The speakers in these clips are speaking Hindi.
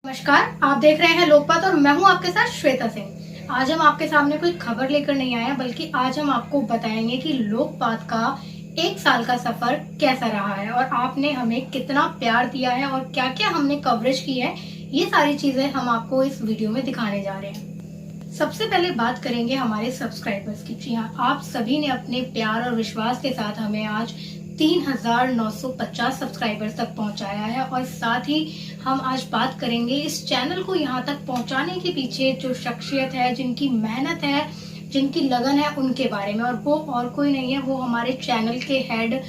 नमस्कार, आप देख रहे हैं लोकपात और मैं हूं आपके साथ श्वेता सिंह। आज हम आपके सामने कोई खबर लेकर नहीं आए हैं, बल्कि आज हम आपको बताएंगे कि लोकपात का 1 साल का सफर कैसा रहा है और आपने हमें कितना प्यार दिया है और क्या क्या हमने कवरेज की है। ये सारी चीजें हम आपको इस वीडियो में दिखाने जा रहे हैं। सबसे पहले बात करेंगे हमारे सब्सक्राइबर्स की। जी हाँ, आप सभी ने अपने प्यार और विश्वास के साथ हमें आज 3,950 सब्सक्राइबर्स तक पहुंचाया है और साथ ही हम आज बात करेंगे इस चैनल को यहाँ तक पहुंचाने के पीछे जो शख्सियत है, जिनकी मेहनत है, जिनकी लगन है, उनके बारे में। और वो और कोई नहीं है, वो हमारे चैनल के हेड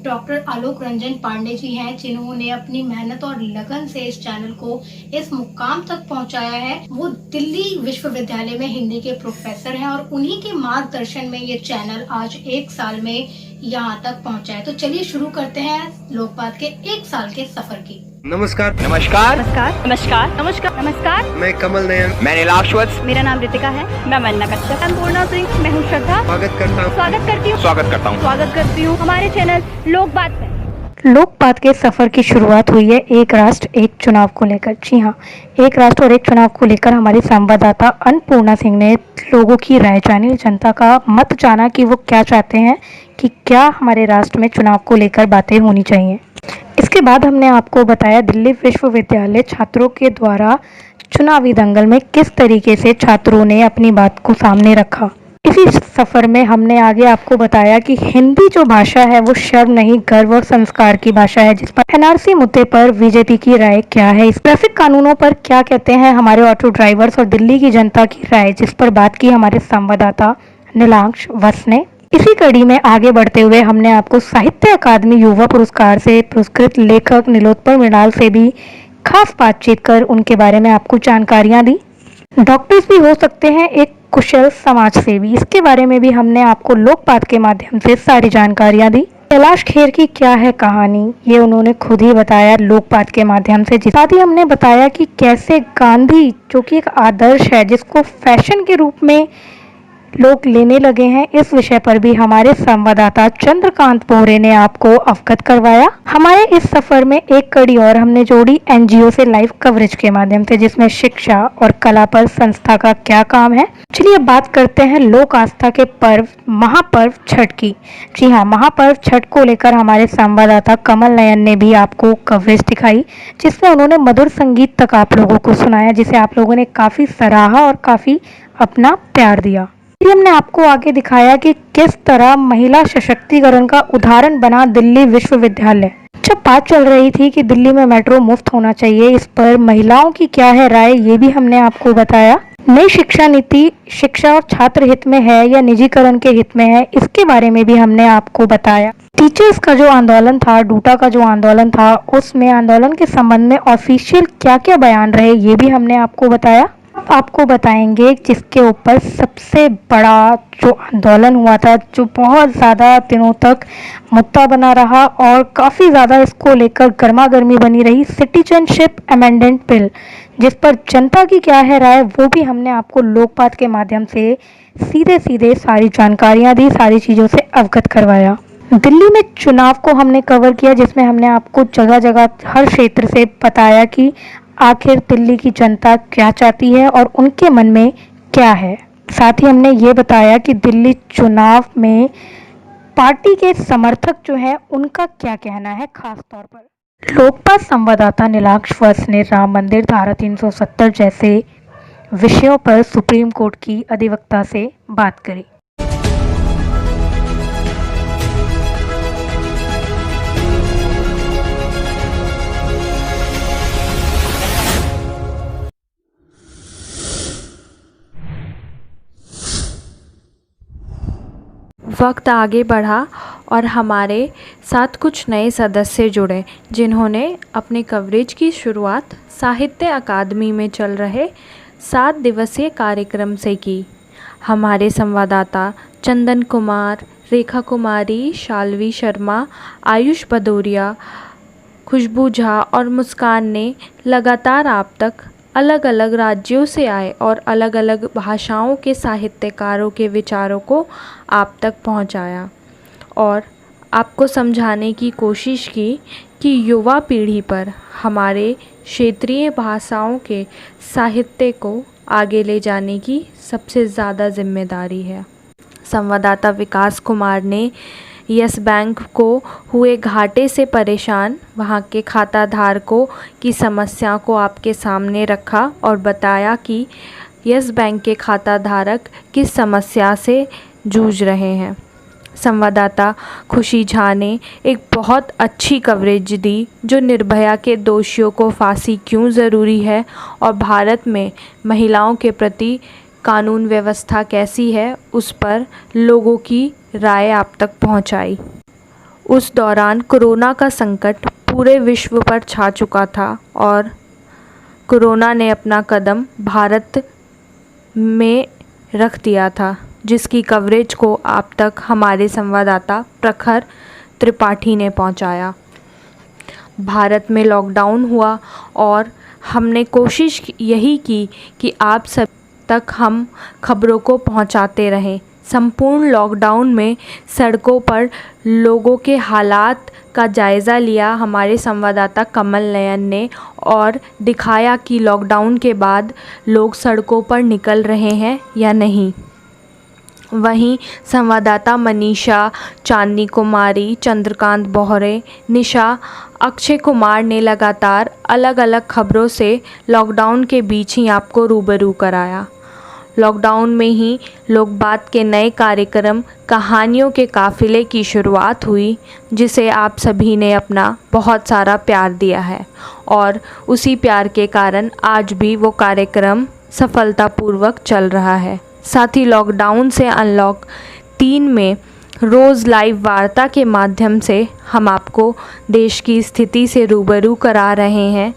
डॉक्टर आलोक रंजन पांडे जी हैं, जिन्होंने अपनी मेहनत और लगन से इस चैनल को इस मुकाम तक पहुंचाया है। वो दिल्ली विश्वविद्यालय में हिंदी के प्रोफेसर हैं और उन्हीं के मार्गदर्शन में ये चैनल आज 1 साल में यहाँ तक पहुँचा है। तो चलिए शुरू करते हैं लोकपात के 1 साल के सफर की। नमस्कार नमस्कार नमस्कार नमस्कार नमस्कार नमस्कार। मैं कमल नयन, मैं नीलाश्वत, मेरा नाम रितिका है। मैं वंदना कश्यप। अन्नपूर्णा सिंह। मैं हूँ श्रद्धा। स्वागत करता हूँ स्वागत करती हूँ हमारे चैनल लोकबात में। लोकपात के सफर की शुरुआत हुई है एक राष्ट्र एक चुनाव को लेकर। जी हाँ, एक राष्ट्र और एक चुनाव को लेकर हमारी संवाददाता अन्नपूर्णा सिंह ने लोगों की राय जानी, जनता का मत जाना कि वो क्या चाहते हैं, कि क्या हमारे राष्ट्र में चुनाव को लेकर बातें होनी चाहिए। इसके बाद हमने आपको बताया दिल्ली विश्वविद्यालय छात्रों के द्वारा चुनावी दंगल में किस तरीके से छात्रों ने अपनी बात को सामने रखा। इसी सफर में हमने आगे आपको बताया कि हिंदी जो भाषा है वो शर्म नहीं, गर्व और संस्कार की भाषा है, जिस पर एनआरसी मुद्दे पर बीजेपी की राय क्या है, इस ट्रैफिक कानूनों पर क्या कहते हैं हमारे ऑटो ड्राइवर्स और दिल्ली की जनता की राय, जिस पर बात की हमारे संवाददाता नीलांश वत्स ने। इसी कड़ी में आगे बढ़ते हुए हमने आपको साहित्य अकादमी युवा पुरस्कार से पुरस्कृत लेखक नीलोत्पल मृणाल से भी खास बातचीत कर उनके बारे में आपको जानकारियां दी। डॉक्टर्स भी हो सकते हैं एक कुशल समाज सेवी, इसके बारे में भी हमने आपको लोकपात के माध्यम से सारी जानकारियां दी। कैलाश खेर की क्या है कहानी, ये उन्होंने खुद ही बताया लोकपात के माध्यम से। साथ ही हमने बताया कि कैसे गांधी, जो कि एक आदर्श है जिसको फैशन के रूप में लोग लेने लगे हैं, इस विषय पर भी हमारे संवाददाता चंद्रकांत बोरे ने आपको अवगत करवाया। हमारे इस सफर में एक कड़ी और हमने जोड़ी एनजीओ से लाइव कवरेज के माध्यम से, जिसमें शिक्षा और कला पर संस्था का क्या काम है। चलिए बात करते हैं लोक आस्था के पर्व महापर्व छठ की। जी हाँ, महापर्व छठ को लेकर हमारे संवाददाता कमल नयन ने भी आपको कवरेज दिखाई, जिसमें उन्होंने मधुर संगीत तक आप लोगों को सुनाया, जिसे आप लोगों ने काफी सराहा और काफी अपना प्यार दिया। हमने आपको आगे दिखाया कि किस तरह महिला सशक्तिकरण का उदाहरण बना दिल्ली विश्वविद्यालय। जब बात चल रही थी कि दिल्ली में मेट्रो मुफ्त होना चाहिए, इस पर महिलाओं की क्या है राय, ये भी हमने आपको बताया। नई शिक्षा नीति शिक्षा और छात्र हित में है या निजीकरण के हित में है, इसके बारे में भी हमने आपको बताया। टीचर्स का जो आंदोलन था, डूटा का जो आंदोलन था, उसमें आंदोलन के संबंध में ऑफिशियल क्या क्या बयान रहे, ये भी हमने आपको बताया। आपको बताएंगे जिसके ऊपर सबसे बड़ा जो आंदोलन हुआ था, जो बहुत ज़्यादा दिनों तक मुद्दा बना रहा और काफ़ी ज़्यादा इसको लेकर गर्मा गर्मी बनी रही, सिटीजनशिप अमेंडमेंट बिल, जिस पर जनता की क्या है राय, वो भी हमने आपको लोकपात के माध्यम से सीधे सीधे सारी जानकारियां दी, सारी चीज़ों से अवगत करवाया। दिल्ली में चुनाव को हमने कवर किया, जिसमें हमने आपको जगह जगह हर क्षेत्र से बताया कि आखिर दिल्ली की जनता क्या चाहती है और उनके मन में क्या है। साथ ही हमने ये बताया कि दिल्ली चुनाव में पार्टी के समर्थक जो है उनका क्या कहना है खास तौर पर। लोकपाल संवाददाता नीलाक्ष वत्स ने राम मंदिर, धारा 370 जैसे विषयों पर सुप्रीम कोर्ट की अधिवक्ता से बात करी। वक्त आगे बढ़ा और हमारे साथ कुछ नए सदस्य जुड़े, जिन्होंने अपने कवरेज की शुरुआत साहित्य अकादमी में चल रहे 7 दिवसीय कार्यक्रम से की। हमारे संवाददाता चंदन कुमार, रेखा कुमारी, शालवी शर्मा, आयुष भदौरिया, खुशबू झा और मुस्कान ने लगातार आप तक अलग अलग राज्यों से आए और अलग अलग भाषाओं के साहित्यकारों के विचारों को आप तक पहुंचाया और आपको समझाने की कोशिश की कि युवा पीढ़ी पर हमारे क्षेत्रीय भाषाओं के साहित्य को आगे ले जाने की सबसे ज़्यादा जिम्मेदारी है। संवाददाता विकास कुमार ने यस बैंक को हुए घाटे से परेशान वहां के खाताधारकों की समस्या को आपके सामने रखा और बताया कि यस बैंक के खाताधारक किस समस्या से जूझ रहे हैं। संवाददाता खुशी झा ने एक बहुत अच्छी कवरेज दी जो निर्भया के दोषियों को फांसी क्यों ज़रूरी है और भारत में महिलाओं के प्रति कानून व्यवस्था कैसी है उस पर लोगों की राय आप तक पहुंचाई। उस दौरान कोरोना का संकट पूरे विश्व पर छा चुका था और कोरोना ने अपना कदम भारत में रख दिया था, जिसकी कवरेज को आप तक हमारे संवाददाता प्रखर त्रिपाठी ने पहुंचाया। भारत में लॉकडाउन हुआ और हमने कोशिश यही की कि आप सब तक हम खबरों को पहुंचाते रहें। संपूर्ण लॉकडाउन में सड़कों पर लोगों के हालात का जायज़ा लिया हमारे संवाददाता कमल नयन ने और दिखाया कि लॉकडाउन के बाद लोग सड़कों पर निकल रहे हैं या नहीं। वहीं संवाददाता मनीषा, चांदनी कुमारी, चंद्रकांत बोहरे, निशा, अक्षय कुमार ने लगातार अलग अलग खबरों से लॉकडाउन के बीच ही आपको रूबरू कराया। लॉकडाउन में ही लोग बात के नए कार्यक्रम कहानियों के काफ़िले की शुरुआत हुई, जिसे आप सभी ने अपना बहुत सारा प्यार दिया है और उसी प्यार के कारण आज भी वो कार्यक्रम सफलतापूर्वक चल रहा है। साथ ही लॉकडाउन से अनलॉक 3 में रोज़ लाइव वार्ता के माध्यम से हम आपको देश की स्थिति से रूबरू करा रहे हैं,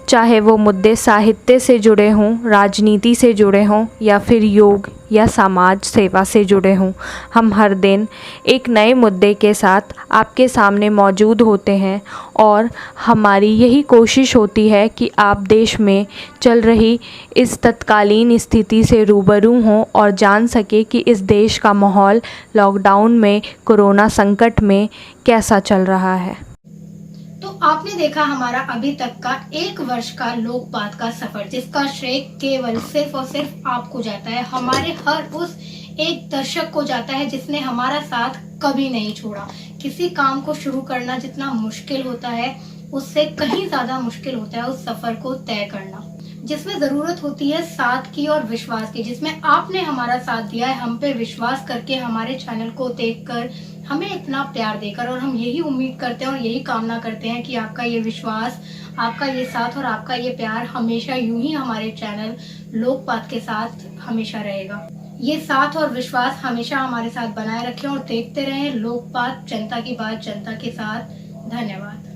चाहे वो मुद्दे साहित्य से जुड़े हों, राजनीति से जुड़े हों या फिर योग या समाज सेवा से जुड़े हों। हम हर दिन एक नए मुद्दे के साथ आपके सामने मौजूद होते हैं और हमारी यही कोशिश होती है कि आप देश में चल रही इस तत्कालीन स्थिति से रूबरू हों और जान सके कि इस देश का माहौल लॉकडाउन में, कोरोना संकट में कैसा चल रहा है। तो आपने देखा हमारा अभी तक का 1 वर्ष का लोकपात का सफर, जिसका श्रेय केवल सिर्फ और सिर्फ आपको जाता है, हमारे हर उस एक दर्शक को जाता है जिसने हमारा साथ कभी नहीं छोड़ा। किसी काम को शुरू करना जितना मुश्किल होता है, उससे कहीं ज्यादा मुश्किल होता है उस सफर को तय करना, जिसमें जरूरत होती है साथ की और विश्वास की, जिसमें आपने हमारा साथ दिया है, हम पे विश्वास करके हमारे चैनल को देखकर, हमें इतना प्यार देकर। और हम यही उम्मीद करते हैं और यही कामना करते हैं कि आपका ये विश्वास, आपका ये साथ और आपका ये प्यार हमेशा यूं ही हमारे चैनल लोकपात के साथ हमेशा रहेगा। ये साथ और विश्वास हमेशा हमारे साथ बनाए रखें और देखते रहें लोकपात, जनता की बात जनता के साथ। धन्यवाद।